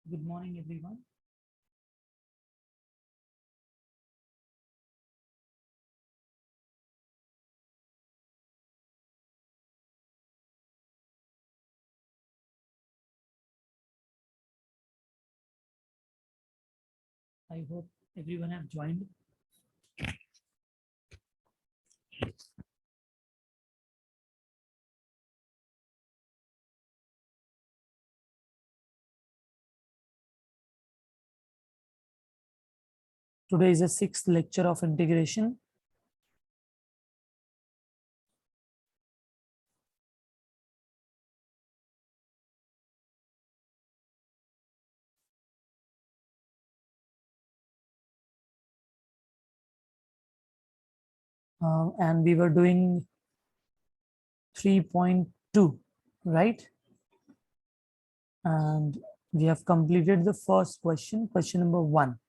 Good morning, everyone. I hope everyone have joined. Today is the 6th lecture of integration. And we were doing 3.2, right? And we have completed the first question, question number 1,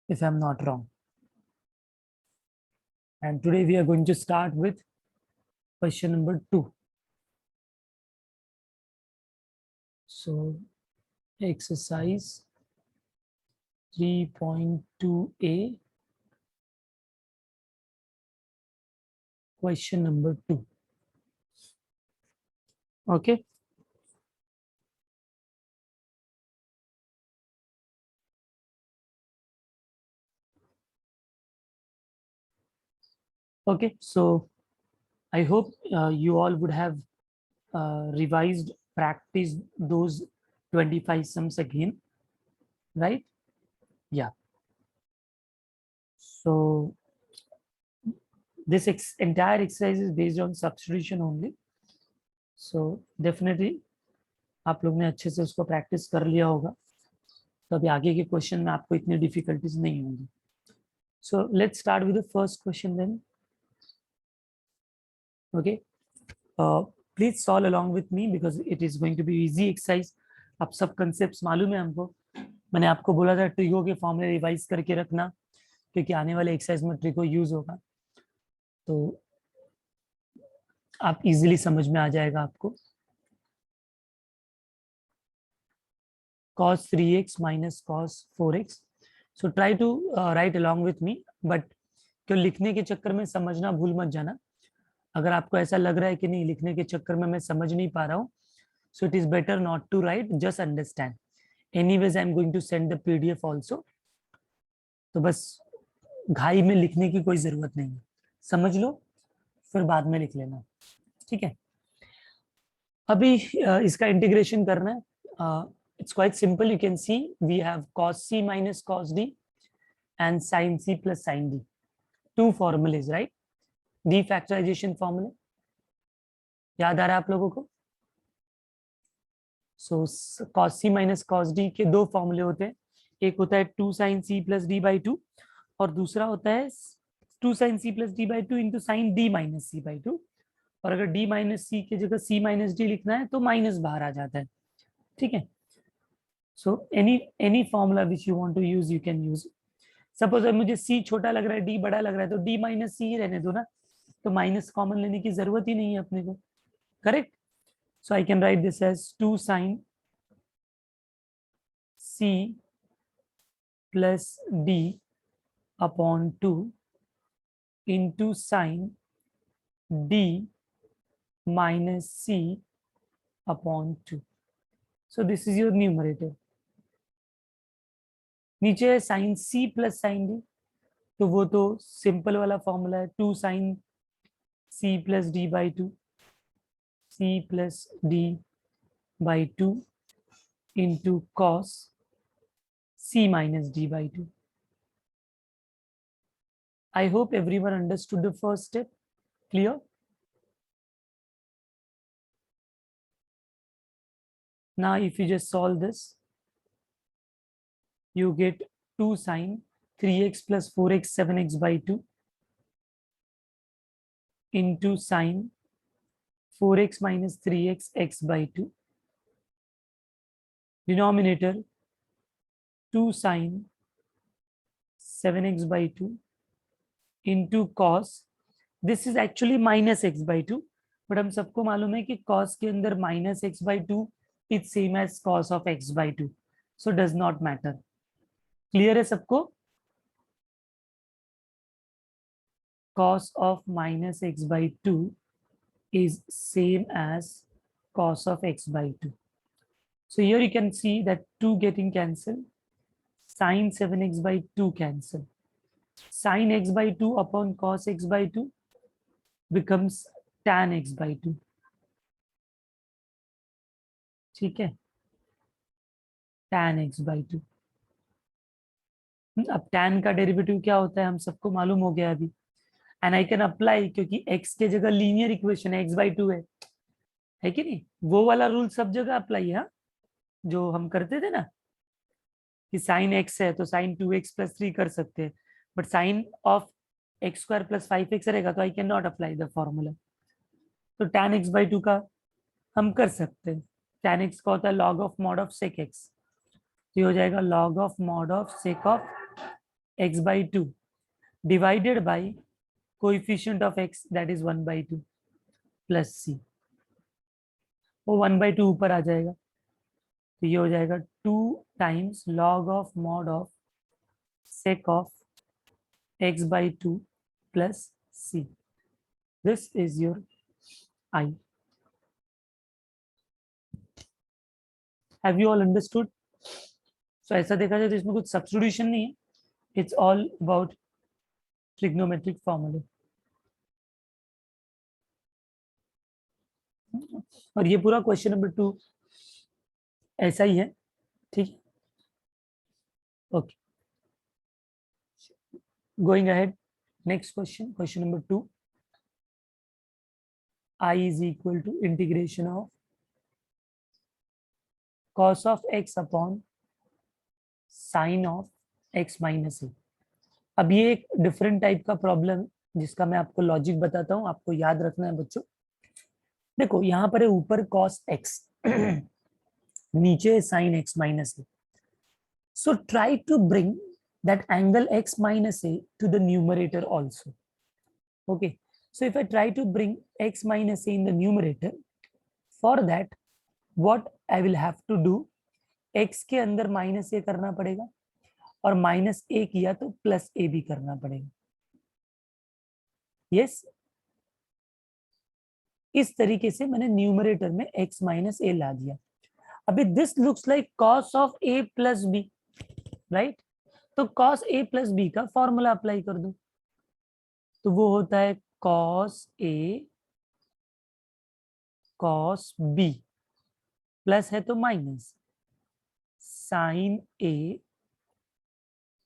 if I'm not wrong. And today we are going to start with question number 2. So exercise 3.2a, question number 2. Okay. Okay, so I hope you all would have revised, practiced those 25 sums again, right? Yeah. So this entire exercise is based on substitution only. So definitely आप लोग ने अच्छे से उसको practice कर लिया होगा, तो अभी आगे के क्वेश्चन में आपको इतनी डिफिकल्टीज नहीं होंगी. So let's start with the first question then. Okay. Please solve along with me because it is going to be easy exercise. आप सब concepts मालूम है हमको. मैंने आपको बोला था ट्रिको के फॉर्मूले रिवाइज करके रखना, क्योंकि आने वाले एक्सरसाइज में ट्रिको यूज होगा, तो आप इजीली समझ में आ जाएगा आपको. cos 3x minus cos 4x. So try to write along with me, but क्यों लिखने के चक्कर में समझना भूल मत जाना. अगर आपको ऐसा लग रहा है कि नहीं लिखने के चक्कर में मैं समझ नहीं पा रहा हूँ, so it is better not to write, just understand. Anyways, I am going to send the PDF also. तो बस घाई में लिखने की कोई जरूरत नहीं है, समझ लो फिर बाद में लिख लेना, ठीक है. अभी इसका इंटीग्रेशन करना है. It's quite simple. You can see we have cos c minus cos d and sin c plus sin d. Two formulas, right? Defactorization formula. याद आ रहा है आप लोगों को? So cos c minus cos d के दो फॉर्मूले होते हैं. एक होता है 2 sin c plus d by 2 और दूसरा होता है 2 sin c plus d by 2 into sin d minus c by 2. और अगर d minus c की जगह c minus d लिखना है तो माइनस बाहर आ जाता है, ठीक है. So any formula which you want to use you can use. Suppose मुझे c छोटा लग रहा है d बड़ा लग रहा है तो d minus c ही रहने दो ना, तो माइनस कॉमन लेने की जरूरत ही नहीं है अपने को, correct. So I can write this as 2 sin c plus d upon 2 into sin d minus c upon 2. So this is your numerator. नीचे है sine C plus sine D, तो वो तो सिंपल वाला फॉर्मूला है 2 sine C plus D by 2, C plus D by 2 into cos C minus D by 2. I hope everyone understood the first step. Clear? Now if you just solve this, you get 2 sin 3x plus 4x 7x by 2 into sin 4x minus 3x x by 2. Denominator 2 sin 7x by 2 into cos. This is actually minus x by 2, but हम सबको मालूम है कि cos के अंदर minus x by 2 is same as cos of x by 2. So does not matter. Clear है सबको? cos of minus x by 2 is same as cos of x by 2. So here you can see that 2 getting cancelled. Sin 7x by 2 cancel. Sin x by 2 upon cos x by 2 becomes tan x by 2. ठीक है, tan x by 2। अब tan का derivative क्या होता है हम सबको मालूम हो गया अभी। एंड आई कैन अप्लाई, क्योंकि x के जगह लीनियर इक्वेशन है, x by 2 है कि नहीं? वो वाला रूल सब जगह अप्लाई है, जो हम करते थे ना कि साइन x है तो साइन 2x प्लस 3 कर सकते हैं, but sine of X square plus 5x रहेगा तो I can not apply the formula. तो tan x by 2 का हम कर सकते हैं। tan x का होता है log of mod of sec x, तो ये हो जाएगा log of mod of sec of x by 2 divided by coefficient of x that is 1 by 2 plus c। वो 1 by 2 ऊपर आ जाएगा, तो ये हो जाएगा 2 times log of mod of sec of x by 2 plus c. This is your I. Have you all understood? So ऐसा देखा जाए तो इसमें कुछ सब्स्टिट्यूशन नहीं है, इट्स ऑल अबाउट ट्रिग्नोमेट्रिक फॉर्मूले। और ये पूरा क्वेश्चन नंबर 2 ऐसा ही है, ठीक है? Okay, going ahead, next question, question number 2। I is equal to integration of cos of x upon sin of x minus a। अब ये एक डिफरेंट टाइप का प्रॉब्लम जिसका मैं आपको लॉजिक बताता हूँ, आपको याद रखना है बच्चों। देखो यहाँ पर है ऊपर cos x नीचे sin x minus a। So try to bring that angle x minus a to the numerator also. Okay, so if I try to bring x minus a in the numerator, for that what I will have to do, x के अंदर minus ए करना पड़ेगा और minus ए किया तो plus ए भी करना पड़ेगा। यस, इस तरीके से मैंने न्यूमरेटर में x माइनस ए ला दिया। अभी this looks like cos of a plus B, right? तो cos a प्लस बी का फॉर्मूला अप्लाई कर दो, तो वो होता है cos a cos b plus है तो minus sin a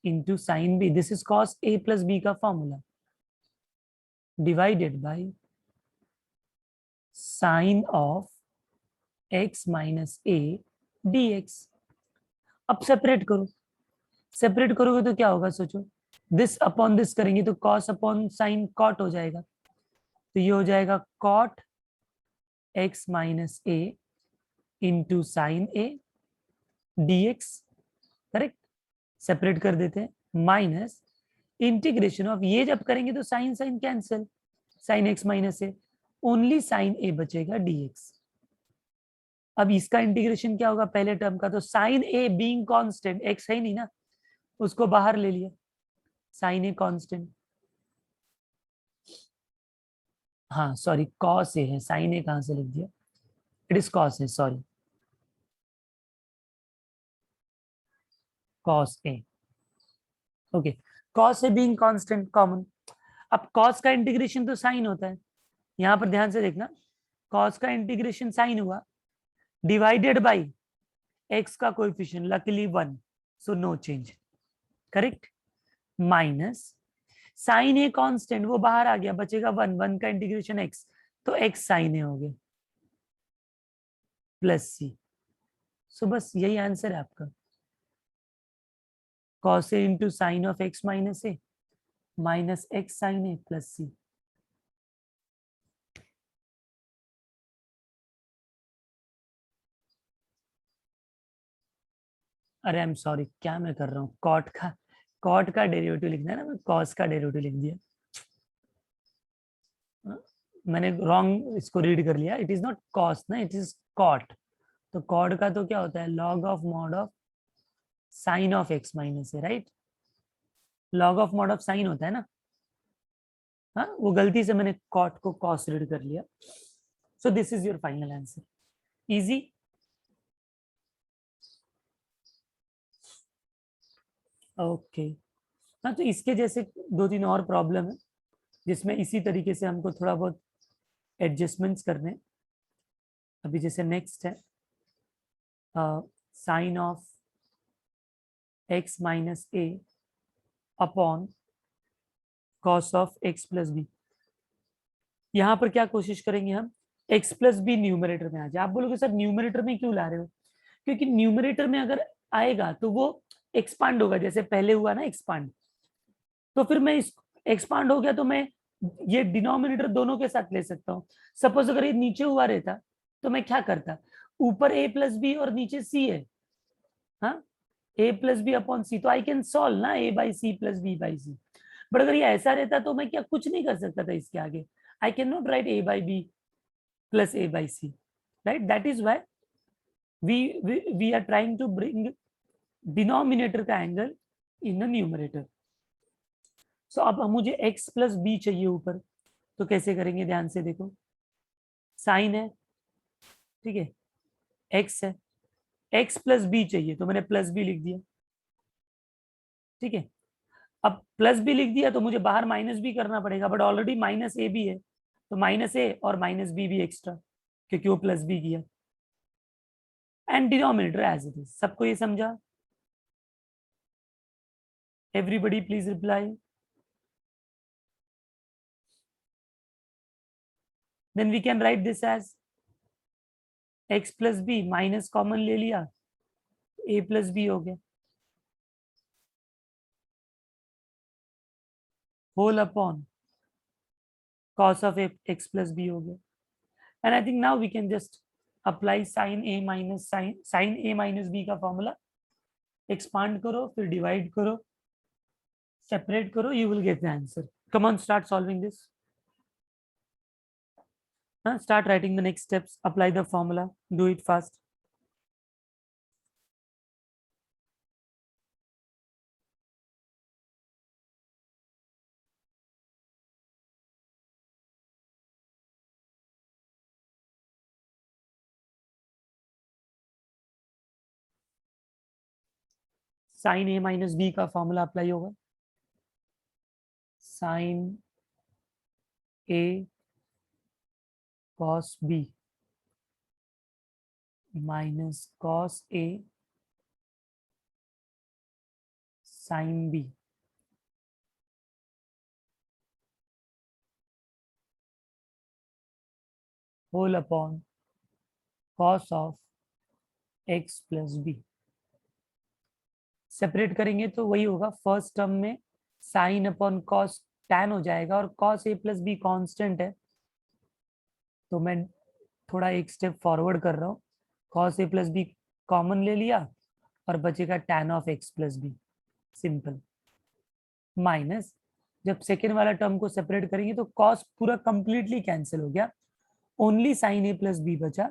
into sine B, this is cos a plus B का formula, divided by sine of x minus a dx। अब सेपरेट करो, सेपरेट करोगे तो क्या होगा सोचो, दिस अपॉन दिस करेंगे तो cos अपॉन साइन कॉट हो जाएगा, तो ये हो जाएगा cot x minus a into sine a dx, correct? Separate कर देते हैं, माइनस इंटीग्रेशन ऑफ, ये जब करेंगे तो sine sine cancel, sine x minus a, only sine a बचेगा dx। अब इसका इंटीग्रेशन क्या होगा पहले टर्म का, तो sine a being constant, x है ही नहीं ना, उसको बाहर ले लिया, साइन ए कांस्टेंट, हाँ सॉरी कॉस ए है, साइन ए कहां से लिख दिया, it is cos A, sorry cos A. Okay, cos A being constant common. अब कॉस का इंटीग्रेशन तो साइन होता है, यहां पर ध्यान से देखना, कॉस का इंटीग्रेशन साइन हुआ डिवाइडेड बाय एक्स का coefficient, luckily 1, so no change, correct? Minus sine A constant वो बाहर आ गया, बचेगा 1, 1 का इंटीग्रेशन एक्स, तो एक्स साइन ए हो गया प्लस सी। सो बस यही आंसर है आपका, cos a into sine of x minus A minus x sine A plus C. अरे आई एम सॉरी, क्या मैं कर रहा हूँ, कॉट का डेरिवेटिव लिखना है ना, मैं कॉस का डेरिवेटिव लिख दिया, मैंने रॉन्ग इसको रीड कर लिया, इट इज नॉट कॉस ना, इट इज कॉट। तो कॉट का तो क्या होता है, log of mod of sine of x minus A, right? Log of mod of sine होता है ना। हाँ, वो गलती से मैंने कॉट को कॉस रीड कर लिया। So this is your final answer. Easy. Okay. हाँ, तो इसके जैसे दो तीन और प्रॉब्लम है जिसमें इसी तरीके से हमको थोड़ा बहुत एडजस्टमेंट्स करने हैं। अभी जैसे नेक्स्ट है sine of x minus A upon cos of X plus B. यहाँ पर क्या कोशिश करेंगे हम, एक्स प्लस बी न्यूमरेटर में आ जाए। आप बोलोगे सर न्यूमरेटर में क्यों ला रहे हो? क्योंकि न्यूमरेटर में अगर आएगा तो वो एक्सपांड होगा, जैसे पहले हुआ ना एक्सपांड। तो फिर मैं इस एक्सपांड हो गया तो मैं ये डिनोमिनेटर दोनों के साथ ले सकता हूँ। सपोज अगर ये नीचे हुआ रहता तो मैं क्या करता, ऊपर ए प्लस बी और नीचे सी है, हाँ, A plus B upon C, तो आई कैन सॉल्व ना A by C plus B by C. But अगर ये ऐसा रहता तो मैं क्या कुछ नहीं कर सकता था इसके आगे। I can not write A by B plus A by C, right? That is why we are trying to bring denominator का angle in the numerator. So अब मुझे x प्लस बी चाहिए ऊपर, तो कैसे करेंगे ध्यान से देखो। साइन है, ठीक है, x है, x प्लस बी चाहिए तो मैंने प्लस बी लिख दिया, ठीक है। अब प्लस बी लिख दिया तो मुझे बाहर माइनस बी करना पड़ेगा, बट ऑलरेडी माइनस ए भी है, तो माइनस ए और माइनस बी भी एक्स्ट्रा, क्योंकि वो प्लस बी किया। And denominator as it is. सबको ये समझा? Everybody please reply. Then we can write this as X plus B, minus common ले लिया, ए प्लस बी हो गया, whole upon cos of x plus b हो गया। and I think now we can just apply sin a minus sin a minus b का formula. Expand करो, फिर divide करो, सेपरेट करो, you will get the answer. Come on, start solving this. Start writing the next steps, apply the formula, do it fast. sin a minus b का formula apply होगा, sin a cos b minus cos a sin b whole upon cos of x plus b। Separate करेंगे तो वही होगा, first term में sine upon cos tan हो जाएगा, और cos A plus B constant है, तो मैं थोड़ा एक स्टेप फॉरवर्ड कर रहा हूँ। Cos A plus B common ले लिया और बचेगा tan of X plus B, simple. Minus, जब सेकेंड वाला टर्म को सेपरेट करेंगे तो कॉस पूरा कंप्लीटली कैंसिल हो गया, only sine A plus B बचा।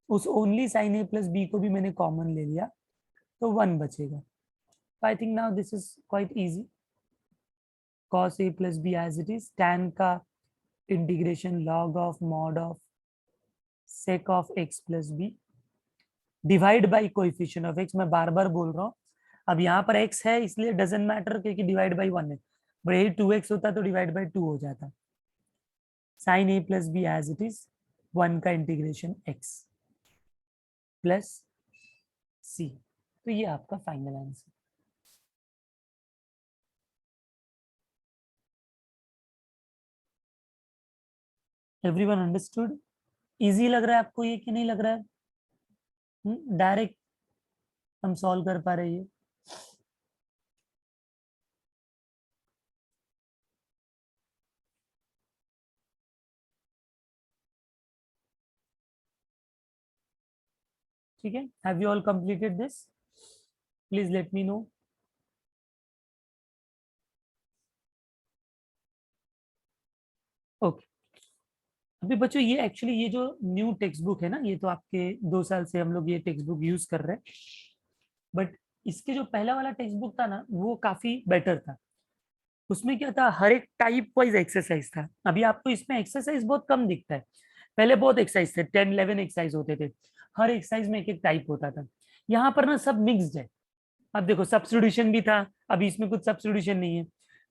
उस only sine A plus B को भी मैंने कॉमन ले लिया, तो 1 बचेगा। I think now this is quite easy. cos a plus b as it is, tan का integration log of mod of sec of x plus b divide by coefficient of x। मैं बार बार बोल रहा हूँ, अब यहाँ पर x है इसलिए डजेंट मैटर, क्योंकि डिवाइड बाई 1 है, बट यही 2x होता तो डिवाइड बाई 2 हो जाता। Sine a plus B as it is, 1 का इंटीग्रेशन x प्लस c। तो ये आपका final answer. Everyone understood? Easy लग रहा है आपको ये कि नहीं लग रहा है? डायरेक्ट हम सॉल्व कर पा रहे हैं? ठीक है, have you all completed this? Please let me know. Okay, अभी बच्चों ये एक्चुअली ये जो न्यू टेक्स्ट बुक है ना, ये तो आपके 2 साल से हम लोग ये टेक्स्ट बुक यूज कर रहे हैं, बट इसके जो पहला वाला टेक्स्ट बुक था ना वो काफी बेटर था। उसमें क्या था, हर एक टाइप वाइज एक्सरसाइज था। अभी आपको इसमें एक्सरसाइज बहुत कम दिखता है। पहले बहुत एक्सरसाइज थे, 10-11 एक्सरसाइज होते थे, हर एक्सरसाइज में एक एक टाइप होता था। यहाँ पर ना सब मिक्स्ड है। अब देखो सब्स्टिट्यूशन भी था, अभी इसमें कुछ सब्स्टिट्यूशन नहीं है।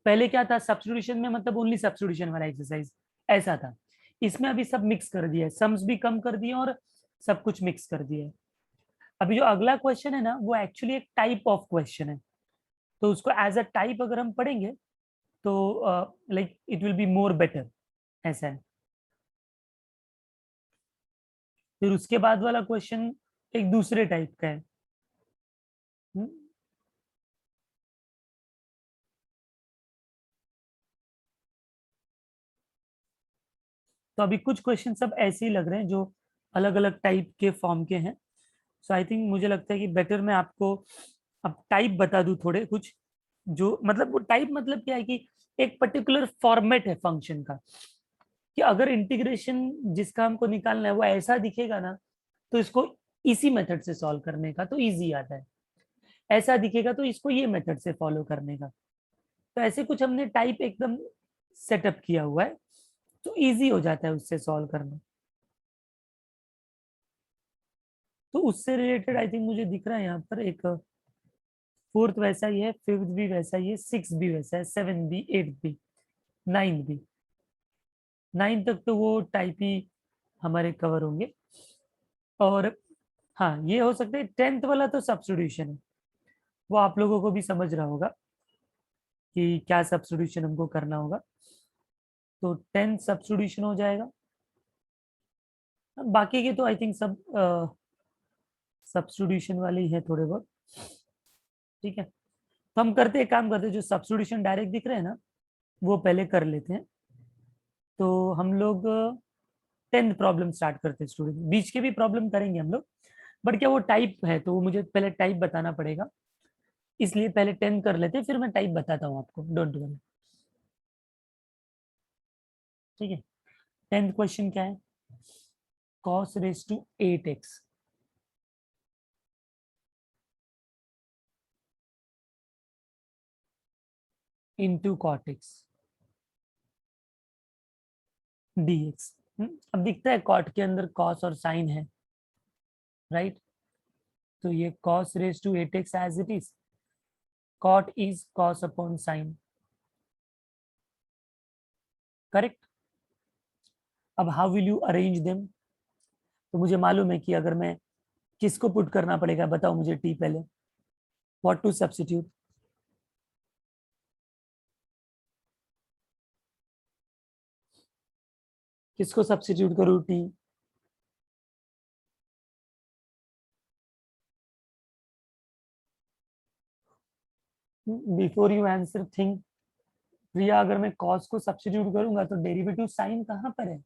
पहले क्या था, सब्स्टिट्यूशन में मतलब ओनली सब्स्टिट्यूशन वाला एक्सरसाइज ऐसा था। इसमें अभी सब मिक्स कर दिया है, सम्स भी कम कर दिए और सब कुछ मिक्स कर दिया है। अभी जो अगला क्वेश्चन है ना वो एक्चुअली एक टाइप ऑफ क्वेश्चन है, तो उसको एज अ टाइप अगर हम पढ़ेंगे तो like it will be more better, ऐसा है। फिर उसके बाद वाला क्वेश्चन एक दूसरे टाइप का है। हम्म, तो अभी कुछ क्वेश्चन सब ऐसे ही लग रहे हैं जो अलग अलग टाइप के फॉर्म के हैं। सो आई थिंक मुझे लगता है कि बेटर मैं आपको अब टाइप बता दूं थोड़े कुछ, जो मतलब वो टाइप मतलब क्या है कि एक पर्टिकुलर फॉर्मेट है फंक्शन का, कि अगर इंटीग्रेशन जिसका हमको निकालना है वो ऐसा दिखेगा ना तो इसको इसी मेथड से सॉल्व करने का तो इजी आता है, ऐसा दिखेगा तो इसको ये मेथड से फॉलो करने का। तो ऐसे कुछ हमने टाइप एकदम सेटअप किया हुआ है, तो इजी हो जाता है उससे सॉल्व करना। तो उससे रिलेटेड आई थिंक मुझे दिख रहा है यहाँ पर एक फोर्थ वैसा ही है, फिफ्थ भी वैसा ही है, सिक्स भी वैसा है, सेवन भी, एट भी, नाइन भी। नाइन तक तो वो टाइप ही हमारे कवर होंगे। और हाँ ये हो सकता है, टेंथ वाला तो सब्स्टिट्यूशन है, वो आप लोगों को भी समझ रहा होगा कि क्या सब्स्टिट्यूशन हमको करना होगा। तो टेंथ सब्स्टिट्यूशन हो जाएगा। बाकी के तो आई थिंक सब सब्स्टिट्यूशन वाले ही है थोड़े बहुत। ठीक है, तो हम करते एक काम करते हैं, जो सब्स्टिट्यूशन डायरेक्ट दिख रहे हैं ना वो पहले कर लेते हैं। तो हम लोग 10th प्रॉब्लम स्टार्ट करते हैं स्टूडेंट, बीच के भी प्रॉब्लम करेंगे हम लोग, बट क्या वो टाइप है तो वो मुझे पहले टाइप बताना पड़ेगा, इसलिए पहले 10 कर लेते हैं, फिर मैं टाइप बताता हूँ आपको, डोंट वरी। ठीक है, 10th क्वेश्चन क्या है, cos raise to 8x into cot X dx। अब दिखता है कॉट के अंदर कॉस और साइन है, राइट। तो ये cos raise to 8x as it is, cot is cos upon sine, correct. अब how will you arrange them, तो मुझे मालूम है कि अगर मैं किसको पुट करना पड़ेगा, बताओ मुझे टी पहले, व्हाट टू सब्स्टिट्यूट। किसको सब्स्टिट्यूट करूँ T, before you answer think. Priya, अगर मैं कॉस को सब्स्टिट्यूट करूंगा तो डेरिवेटिव साइन कहाँ पर है,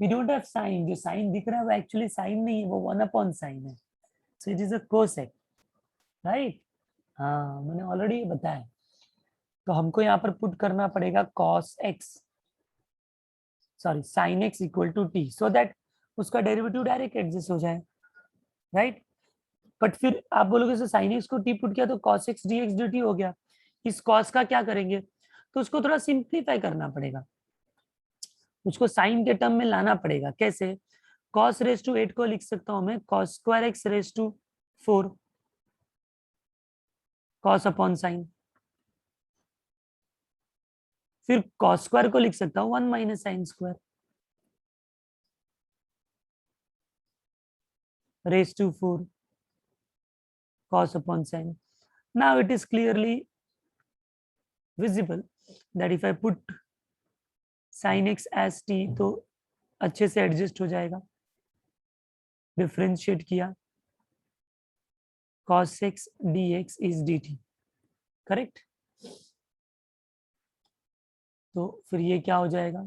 वी डोंट हैव साइन, जो साइन दिख रहा है वो एक्चुअली साइन नहीं है, वो 1/sin है, so it is a cosec, right. हाँ मैंने ऑलरेडी बताया। तो हमको यहाँ पर पुट करना पड़ेगा cos x, sorry sin x equal to T, so that उसका डेरिवेटिव डायरेक्ट एडजस्ट हो जाए, राइट। बट फिर आप बोलोगे सर sin x को टी पुट किया तो cos x dx dt हो गया, इस cos का क्या करेंगे, तो उसको थोड़ा सिंप्लीफाई करना पड़ेगा, उसको साइन के टर्म में लाना पड़ेगा। कैसे, cos रेज टू 8 को लिख सकता हूं मैं cos square x raise to 4 cos upon sine, फिर cos स्क्वायर को लिख सकता हूँ 1 minus sine square raise to 4 cos upon sin. Now it is clearly visible that if I put sin x as t तो अच्छे से adjust हो जाएगा, डिफरेंशिएट किया cos x dx is dt, correct. तो फिर ये क्या हो जाएगा,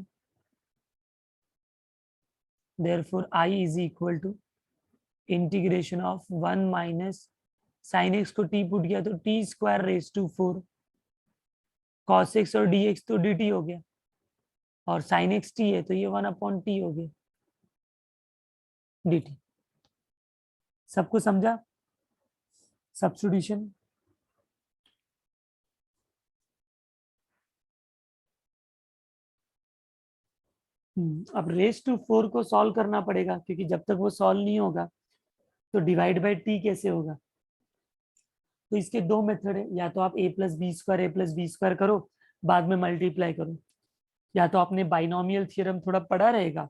therefore I is equal to integration of 1 minus sine X को t पुट किया तो t square raise to 4 cos x और dx तो dt हो गया, और sin x t है तो ये 1 अपॉन टी हो गया dt। सबको समझा, सब्स्टिट्यूशन, अब रेस टू 4 को सॉल्व करना पड़ेगा, क्योंकि जब तक वो सॉल्व नहीं होगा तो डिवाइड बाय टी कैसे होगा। तो इसके दो मेथड है, या तो आप a+b² करो, बाद में मल्टीप्लाई करो, या तो आपने बाइनोमियल थ्योरम थोड़ा पढ़ा रहेगा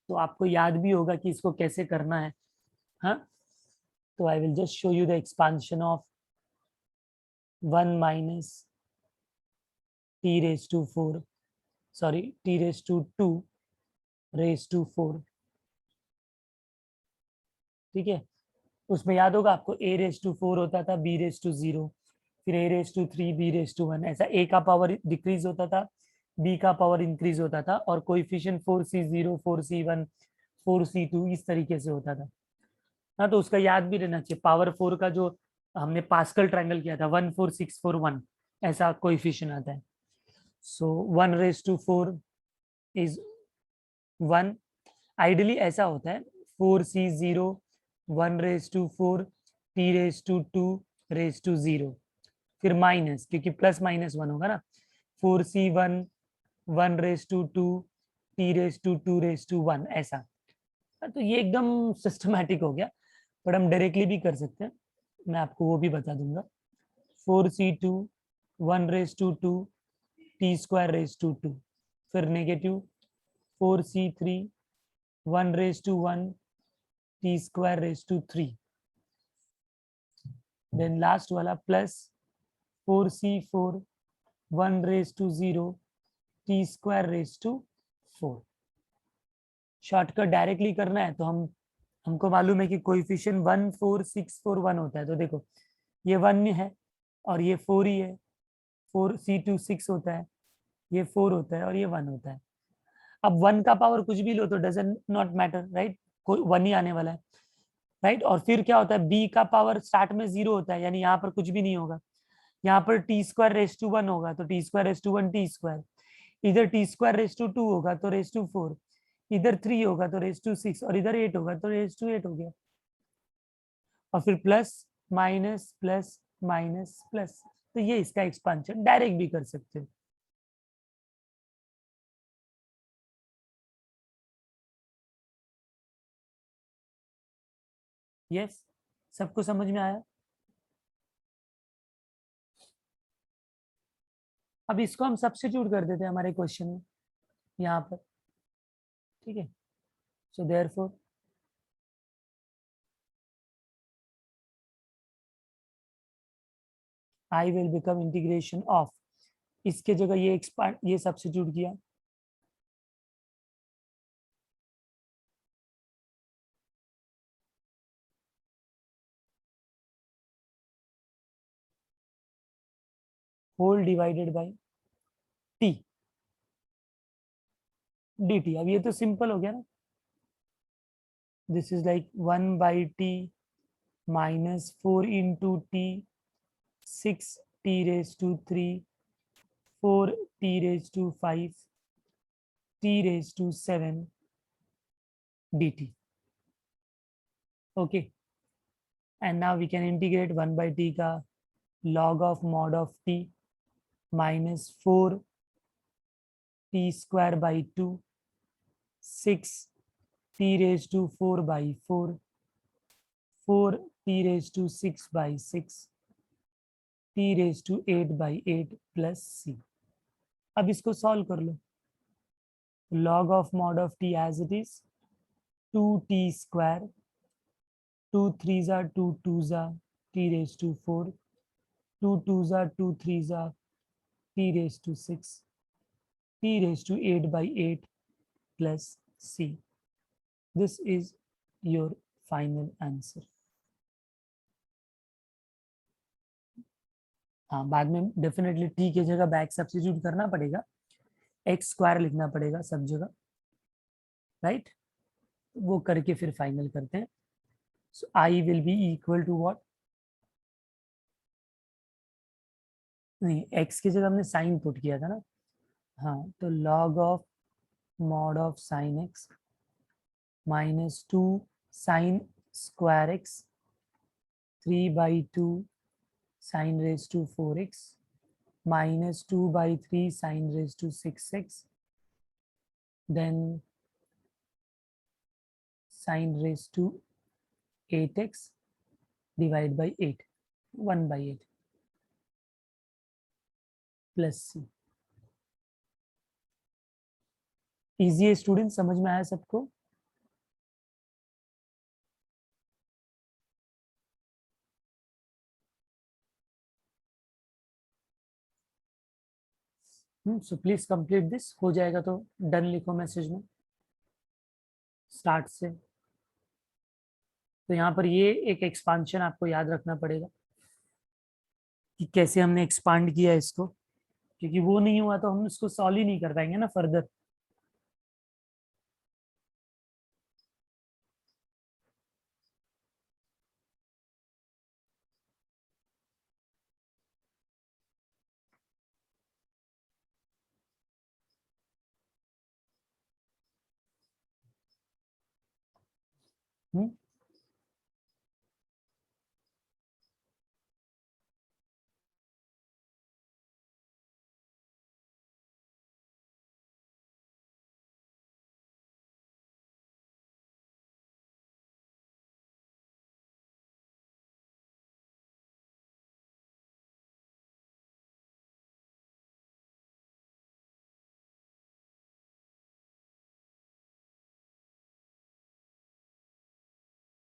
तो आपको याद भी होगा कि इसको कैसे करना है। हाँ, तो I will just show you the expansion of 1 minus t⁴, sorry t⁴ raise to 4, ठीक है। उसमें याद होगा आपको a⁴ होता था, b⁴, फिर a⁴, b⁴, ऐसा a का पावर डिक्रीज होता था, b का पावर इंक्रीज होता था, और कोएफिशिएंट 4c0, 4c1, 4c2 इस तरीके से होता था। हाँ, तो उसका याद भी रहना चाहिए। पावर 4 का जो हमने पास्कल ट्रायंगल किया था 1 4 6 4 1, ऐसा कोएफिशिएंट आता है। सो 1⁴ इज 1, आइडियली ऐसा होता है 4c0, 1⁴, t⁴ फिर माइनस, क्योंकि प्लस माइनस 1 होगा ना, 4c1, 1⁴, t⁴ ऐसा। तो ये एकदम सिस्टमैटिक हो गया, बट हम डायरेक्टली भी कर सकते हैं, मैं आपको वो भी बता दूंगा। 4c2, 1⁴, t², फिर negative 4c3, 1⁴, t², then last वाला plus 4c4, 1⁴, t², shortcut directly करना है तो हमको मालूम है कि कोएफिशिएंट 1 4 6 4 1 होता है। तो देखो ये 1 है और ये 4 ही है, 4c2 6 होता है, ये 4 होता है और ये 1 होता है। अब 1 का पावर कुछ भी लो तो डजंट नॉट मैटर, राइट, कोई 1 ही आने वाला है, राइट। और फिर क्या होता है, b का पावर स्टार्ट में 0 होता है, यानी यहाँ पर कुछ भी नहीं होगा, यहाँ पर t²⁴ होगा तो t²⁴ t², इधर t²⁴ होगा तो ⁴, इधर 3 होगा तो ⁶, और इधर 8 होगा तो ⁴ हो गया। और फिर plus minus plus minus plus, तो ये इसका एक्सपांशन डायरेक्ट भी कर सकते हो। यस, सबको समझ में आया। अब इसको हम सब्स्टिट्यूट कर देते हैं हमारे क्वेश्चन में यहाँ पर, ठीक है। So therefore I will become integration of, इसके जगह ये एक्सपांड, ये सब्स्टिट्यूट किया, whole divided by t dt। अब ये तो सिंपल हो गया ना, this is like 1/t minus 4 into t, 6t⁵, 4t⁵, t⁵ dt। okay, and now we can integrate 1/t का log of mod of t minus 4t²/2, 6t⁴/4, 4t⁵/6, t⁸ plus c। अब इसको solve कर लो, log of mod of t as it is 2t², 2 3s are 2 2s are t⁴, 2 2s are 2 3s are t⁵, t⁸ plus c। This is your final answer। हाँ, बाद में definitely t की जगह back substitute करना पड़ेगा, x² लिखना पड़ेगा सब जगह, राइट। वो करके फिर फाइनल करते हैं। So I will be equal to what, नहीं x की जगह हमने साइन पुट किया था ना, हाँ, तो log of mod of sin x minus 2 sin² x, 3/2 sin raised to 4x minus 2/3 sin raised to 6x, then sin raised to 8x divide by 8, 1/8 plus c। Easy है student, समझ में आया सबको? So please complete this. हो जाएगा तो done लिखो message में स्टार्ट से। तो यहाँ पर ये एक एक्सपांशन आपको याद रखना पड़ेगा कि कैसे हमने एक्सपांड किया इसको, क्योंकि वो नहीं हुआ तो हम इसको सॉल्व ही नहीं कर पाएंगे ना फर्दर।